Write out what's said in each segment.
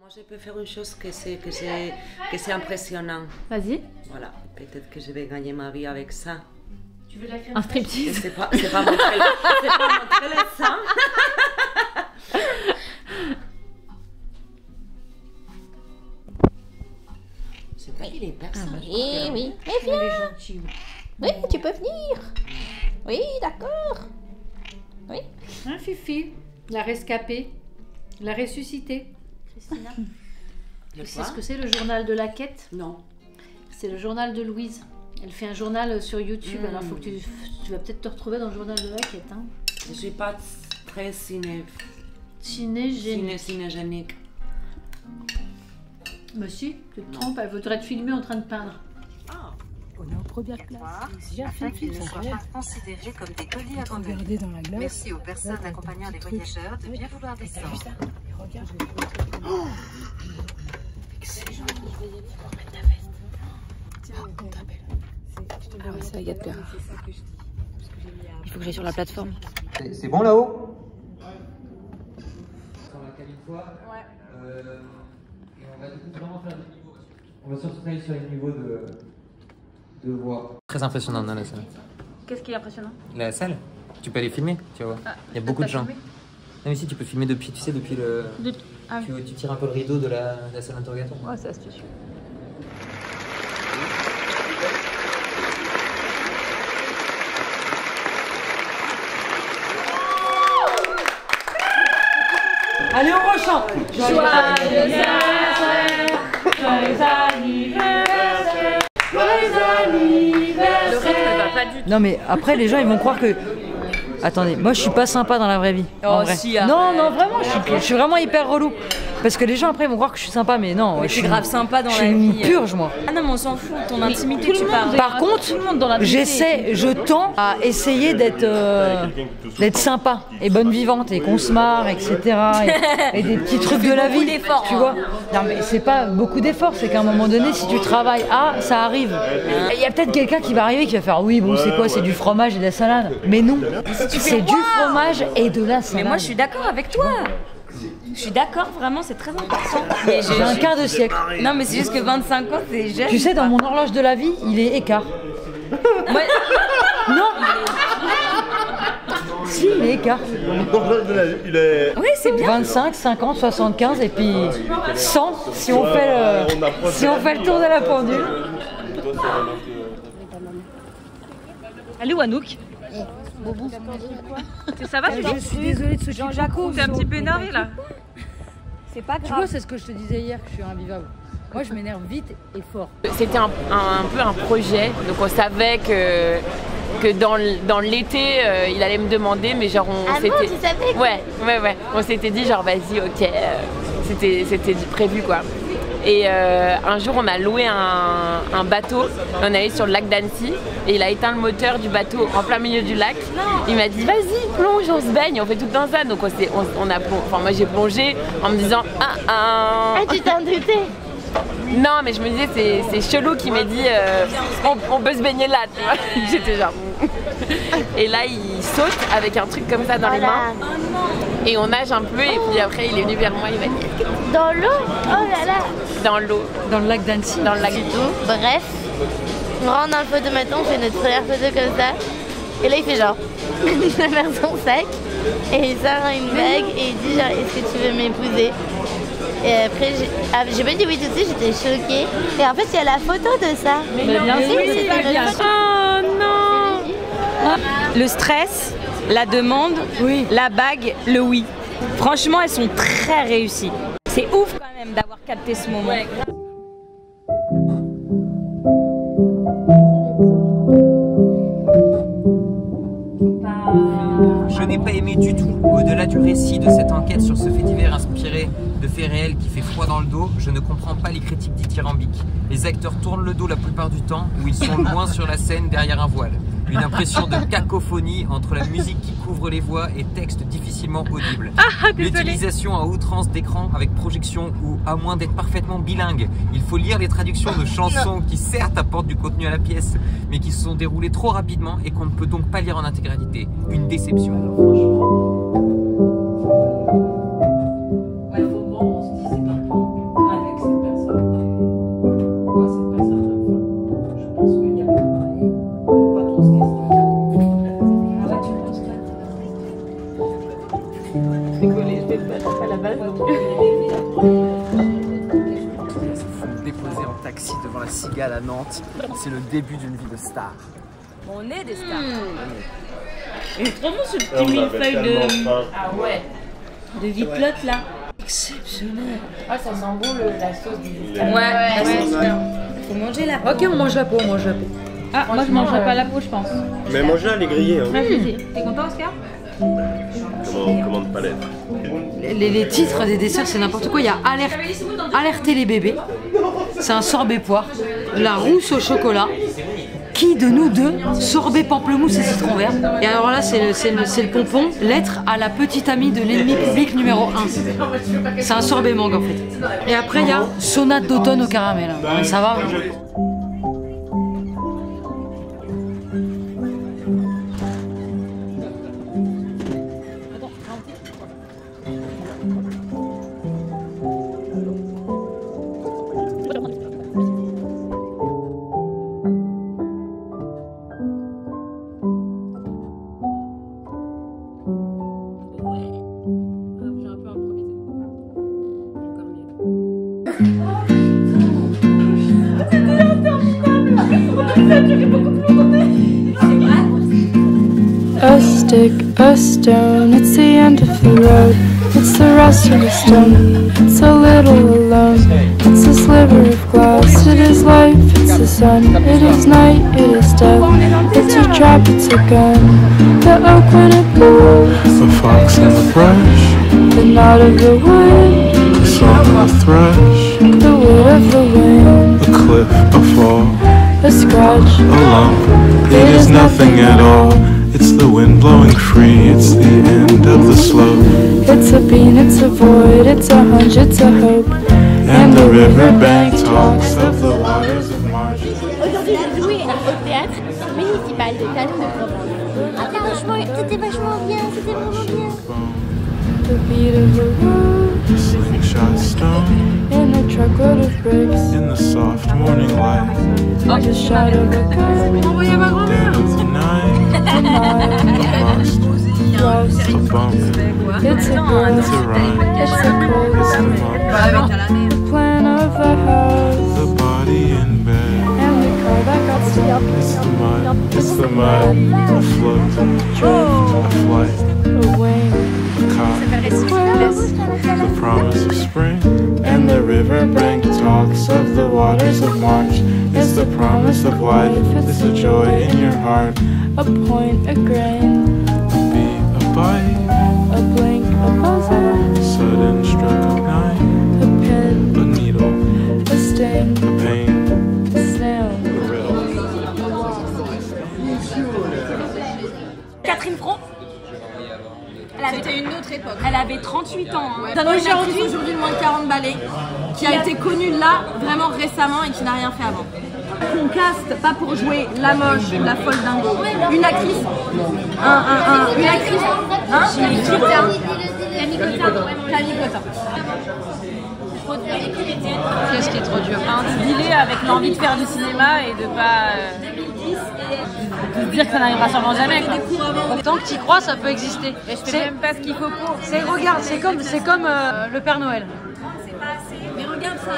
Moi, je peux faire une chose que c'est impressionnant. Vas-y. Voilà, peut-être que je vais gagner ma vie avec ça. Tu veux de la crème? Un striptease. C'est pas montrer le sang. C'est pas qu'il est personne. Oui, oui. Mais viens. Oui, tu peux venir. Oui, d'accord. Oui. Hein, Fifi, la rescapée, la ressuscitée. Christina. Tu sais ce que c'est le journal de la quête? Non. C'est le journal de Louise. Elle fait un journal sur YouTube, alors faut que tu vas peut-être te retrouver dans le journal de la quête. Hein. Je suis pas très cinégénique. Mais si, tu te trompes, elle voudrait te filmer en train de peindre. Ah. On est en première classe. Afin qu'ils ne soient pas considérés comme des colis abandonnés. Dans la glace. Merci aux personnes accompagnant les voyageurs de bien vouloir descendre. Regarde. Oh, excellent. Tiens, on t'appelle. Ah ouais, c'est Agathe Perra. Il faut que j'aille sur la plateforme. C'est bon là-haut? On va caler une fois. Ouais. Et on va du coup vraiment faire des niveaux. On va surtout travailler sur les niveaux de voix. Très impressionnant dans la salle. Qu'est-ce qui est impressionnant? La salle? Tu peux aller filmer, tu vois. Ah, il y a beaucoup de gens. Non mais si, tu peux filmer depuis, tu sais, depuis le... Ah, oui. Tu tires un peu le rideau de la salle d'interrogatoire. Ouais, c'est astucieux. Allez, on rechante. Joyeux anniversaire, joyeux anniversaire, joyeux anniversaire. Le rythme ne va pas du tout. Non mais après les gens ils vont croire que... Attendez, moi je suis pas sympa dans la vraie vie. Oh en vrai. si, non, non vraiment, je suis vraiment hyper relou. Parce que les gens après ils vont croire que je suis sympa, mais non. Mais je suis grave sympa dans la vie. Je suis une purge moi. Ah non mais on s'en fout, ton intimité tu parles. Par contre, je tends à essayer d'être sympa et bonne vivante et qu'on se marre, etc. Et des petits trucs de la vie, tu vois. Non mais c'est pas beaucoup d'efforts, c'est qu'à un moment donné si tu travailles, ça arrive. Il y a peut-être quelqu'un qui va arriver qui va faire oui bon c'est quoi, c'est du fromage et de la salade. Mais non, c'est du fromage et de la salade. Mais moi je suis d'accord avec toi. Je suis d'accord, vraiment, c'est très important. J'ai un quart de siècle. Non, mais c'est juste que 25 ans, c'est jeune. Tu sais, dans mon horloge de la vie, il est écart. Moi... Non. Si, il est écart. Il est... Oui, c'est bien. 25, 50, 75 et puis 100 si on fait le tour de la pendule. Allez, Wanouk. Ça va, je suis désolée de ce Jean-Jacques. T'es un petit peu énervé là. C'est pas grave. Tu vois, c'est ce que je te disais hier, que je suis invivable. Moi, je m'énerve vite et fort. C'était un peu un projet, donc on savait que dans l'été, il allait me demander, mais genre on s'était... Ah bon, tu savais? Ouais. On s'était dit genre vas-y, ok, c'était prévu quoi. Et un jour, on a loué un bateau, on est allé sur le lac d'Annecy et il a éteint le moteur du bateau en plein milieu du lac. Non. Il m'a dit vas-y, plonge, on se baigne, on fait tout dans ça. Donc moi j'ai plongé en me disant Ah, tu t'en doutais? Non, mais je me disais c'est chelou qui m'a dit on peut se baigner là, tu vois. J'étais genre et là il saute avec un truc comme ça dans les mains et on nage un peu et puis après il est venu vers moi, il m'a dit dans l'eau? Oh là là. Dans l'eau. Dans le lac d'Annecy. Dans le lac Bref, on rentre dans le photomaton, on fait notre première photo comme ça. Et là il fait genre, il va faire son sac et il sort une bague et il dit genre est-ce que tu veux m'épouser? Et après j'ai pas dit oui tout de suite, j'étais choquée. Et en fait il y a la photo de ça. Mais bien sûr, c'était notre photo. Oh non. Le stress, la demande, oui. La bague, le oui. Franchement, elles sont très réussies. C'est ouf quand même d'avoir capté ce moment. Ouais. Je n'ai pas aimé du tout. Au-delà du récit de cette enquête sur ce fait divers inspiré de faits réels qui fait froid dans le dos, je ne comprends pas les critiques dithyrambiques. Les acteurs tournent le dos la plupart du temps ou ils sont loin sur la scène derrière un voile. Une impression de cacophonie entre la musique qui couvre les voix et textes difficilement audibles. L'utilisation à outrance d'écran avec projection ou à moins d'être parfaitement bilingue. Il faut lire les traductions de chansons qui certes apportent du contenu à la pièce, mais qui se sont déroulées trop rapidement et qu'on ne peut donc pas lire en intégralité. Une déception. Alors, franchement... Ouais, faut bon, on se dit c'est pas bon. la Cigale à Nantes. C'est le début d'une vie de star. On est des stars. Et trop bon ce petit millefeuille de... Ah ouais. De vitelotte là. Exceptionnel. Ah, ça sent bon la sauce des Ouais. Faut manger la peau. Ok, on mange la peau, on mange la peau. Ah, moi je mangerai pas la peau, je pense. Mais manger, elle est grillée. Hein. T'es content, Oscar? Comment ne pas l'être? Les titres des desserts, c'est n'importe quoi. Il y a Alerter les bébés. C'est un sorbet poire. La rousse au chocolat. Qui de nous deux, sorbet pamplemousse et citron vert. Et alors là, c'est le pompon. Lettre à la petite amie de l'ennemi public numéro 1. C'est un sorbet mangue en fait. Et après, il y a sonate d'automne au caramel. Ça va? A stick, a stone, it's the end of the road. It's the rust of the stone, it's a little alone. It's a sliver of glass, it is life, it's the sun. It is night, it is death, it's a trap, it's a gun. The oak when it blows, the fox and the brush, the knot of the wood, the song of the thrush, the wood of the wind, a cliff, a fall, a scratch, a lump. It is nothing at all. It's the wind blowing free, it's the end of the slope. It's a bean, it's a void, it's a hunch, it's a hope. And the riverbank talks of the waters of March. Aujourd'hui, j'ai joué au théâtre municipal de Talon de Provence. C'était vachement bien, c'était vraiment bien. The beat of the road, The slingshot stone, in a truckload of bricks, in the soft morning light, the shot of a gun, dead of the night, a mile, lost, lost. a bump, It's a girl, it's a rhyme, it's a cold, it's a mug, the plan of the house, the body in bed. and the car that got stuck. It's the mud, a float, a drift, a flight, A wing, a cop, the promise of spring, and the riverbank talks of the waters of March. It's the promise of life, it's the joy in your heart. a point, a grain, A beat, a bite, a blink, a buzzer, sudden stroke of night, a pin, a needle, a sting, a pain, a snail. a riddle. Catherine Fro. C'était une autre époque. Elle avait 38 ans. Hein. Aujourd'hui moins de 40 balais, qui a été connue là vraiment récemment et qui n'a rien fait avant. On caste pas pour jouer la moche, la folle dingo. Une actrice, une actrice, Camille Cotin. Qu'est-ce qui est trop dur? Dealer avec l'envie de faire du cinéma et de pas de se dire que ça n'arrivera sûrement jamais. Tant que tu y crois, ça peut exister. Et je fais même pas ce qu'il faut pour. Regarde, c'est comme le Père Noël. Mais regarde ça.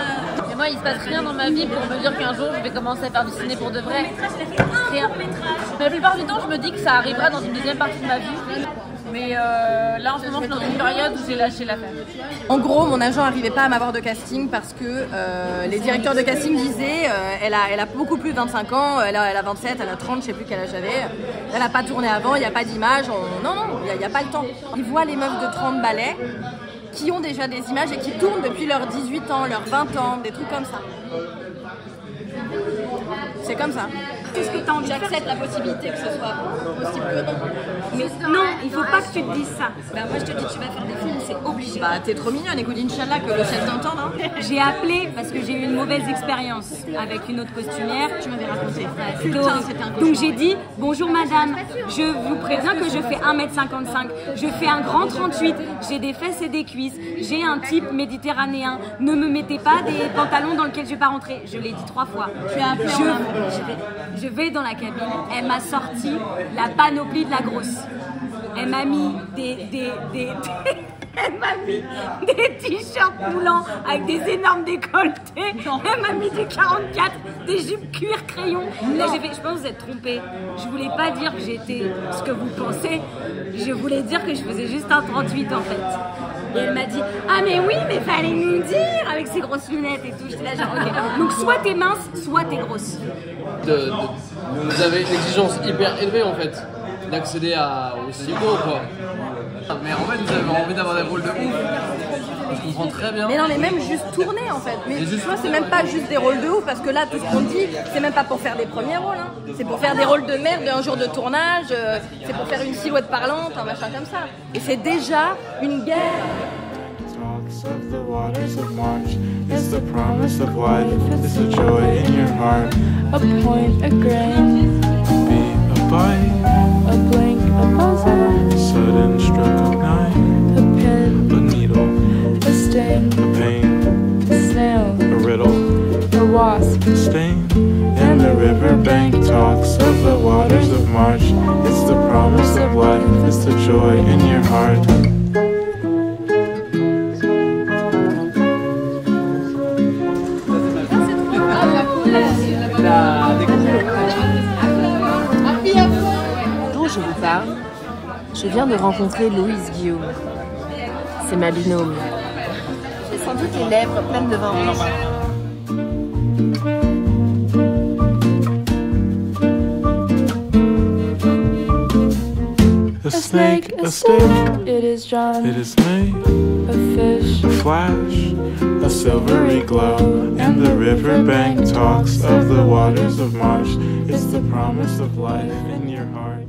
Et moi, il se passe rien dans ma vie pour me dire qu'un jour je vais commencer à faire du ciné pour de vrai. Rien. Mais la plupart du temps, je me dis que ça arrivera dans une deuxième partie de ma vie. Mais là, en ce moment, je suis dans une période où j'ai lâché l'affaire. En gros, mon agent n'arrivait pas à m'avoir de casting parce que les directeurs de casting disaient elle a beaucoup plus de 25 ans, elle a 27, elle a 30, je sais plus quel âge j'avais. Elle n'a pas tourné avant, il n'y a pas d'image. Non, il n'y a pas le temps. Ils voient les meufs de 30 balais qui ont déjà des images et qui tournent depuis leurs 18 ans, leurs 20 ans, des trucs comme ça. C'est comme ça. Qu'est-ce que tu as envie de faire? J'accepte la possibilité que ce soit possible que non. Mais non, il faut pas que tu te dises ça. Bah moi je te dis tu vas faire des films, c'est obligé. Bah t'es trop mignonne, écoute Inch'Allah que le ciel t'entende hein. J'ai appelé parce que j'ai eu une mauvaise expérience avec une autre costumière. Tu m'avais raconté. Putain, c'était un cauchemar. Donc j'ai dit bonjour madame, je vous préviens que je fais 1m55, je fais un grand 38, j'ai des fesses et des cuisses, j'ai un type méditerranéen, ne me mettez pas des pantalons dans lesquels je vais pas rentrer. Je l'ai dit 3 fois. Tu as appelé je vais dans la cabine, elle m'a sorti la panoplie de la grosse. Elle m'a mis des Elle m'a mis des t-shirts moulants avec des énormes décolletés. Elle m'a mis du 44, des jupes cuir crayon. Là, j'ai fait, je pense que vous êtes trompés. Je voulais pas dire que j'étais ce que vous pensez. Je voulais dire que je faisais juste un 38 en fait. Et elle m'a dit, ah mais oui, mais fallait nous dire avec ses grosses lunettes et tout. J'étais là genre, ok. Donc soit t'es mince, soit t'es grosse. Vous avez une exigence hyper élevée en fait d'accéder au si beau quoi. Mais en fait vous avez envie d'avoir des rôles de ouf. Je comprends très bien. Mais non, mais même juste tourner en fait. Mais tu vois, c'est même pas juste des rôles de ouf parce que là, tout ce qu'on dit, c'est même pas pour faire des premiers rôles. Hein. C'est pour faire des rôles de merde un jour de tournage. C'est pour faire une silhouette parlante, un machin comme ça. Et c'est déjà une guerre. Of the waters of March, it's the promise of life, it's the joy in your heart. A point, a grain, Be a bite, a blink, a buzzer, a sudden stroke of night, a pin, a needle, a sting, a pain, a snail, a riddle, a wasp, a stain. And the riverbank talks of the waters of March, it's the promise of life, it's the joy in your heart. Dont je vous parle, je viens de rencontrer Louise Guillaume. C'est ma binôme. J'ai sans doute les lèvres pleines de vin rouge. A snake, a stick, it is John, it is me, a fish, a flash, a silvery glow, and the riverbank talks of the waters of March. It's the promise of life in your heart.